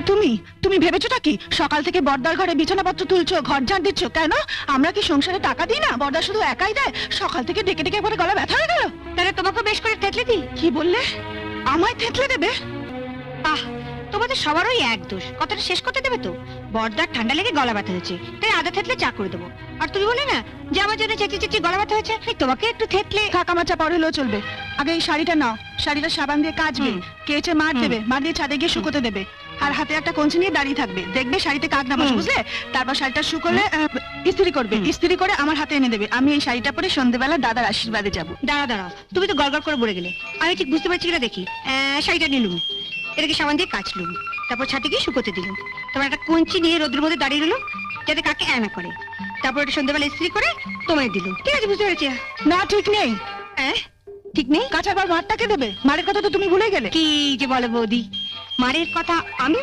আর তুমি তুমি ভেবেছোটা কি সকাল থেকে বর্দার ঘরে বিছানাপত্র তুলছো, ঘর ঝাড় দিচ্ছ? কেন আমরা কি সংসারে টাকা দিই না? বর্দা শুধু একাই দেয়। সকাল থেকে ডেকে ডেকে পরে গলা ব্যথা হয়ে গেল। তাহলে তোমাকে বেশ করে থেতলে দিই। কি বললে? আমায় থেতলে দেবে? আহ, তোমাদের সবারই এক দোষ। কথাটা শেষ করতে দেবে তো? বর্দার ঠান্ডা লেগে গলা ব্যথা হয়েছে, তাই আদা থেতলে চা করে দেবো। আর তুমি বলে না যে আমার জন্য চেঁচিয়ে চেঁচিয়ে গলা ব্যথা হয়েছে, এই তোমাকে একটু থেতলে। থাকা মাচা পর হলেও চলবে। আগে এই শাড়িটা নাও, শাড়িটা সাবান দিয়ে কাচবে, কেচে মার দেবে, মার দিয়ে ছাদে গিয়ে শুকোতে দেবে। আর হাতে একটা কঞ্চি নিয়ে দাঁড়িয়ে থাকবে, দেখবে শাড়িতে কাক না বসে, বুঝলে? তারপর শাড়িটা শুকোলে ইস্ত্রি করবে, ইস্ত্রি করে আমার হাতে এনে দেবে। আমি এই শাড়িটা পরে সন্ধ্যেবেলা দাদার আশীর্বাদে যাবো। দাঁড়াও, তুমি তো গড়গড় করে বলে গেলে। আমি ঠিক বুঝতে পারছি কিনা দেখি। শাড়িটা নিলুম, এটাকে সাবান দিয়ে কাচলুম, তারপর ছাদে গিয়ে শুকোতে দিলুম, তারপর একটা কঞ্চি নিয়ে রোদ্রের মধ্যে দাঁড়িয়ে রইলুম যাতে কাকে না করে। তারপর এটা সন্ধ্যাবেলা ইস্ত্রি করে তোমায় দিলুম। ঠিক আছে, বুঝতে পেরেছি। না, ঠিক নেই। ঠিক নেই? কাঁচার পর মারটাকে দেবে? মারের কথা তো তুমি ভুলে গেলে। কি যে বলো বৌদি, মারের কথা আমি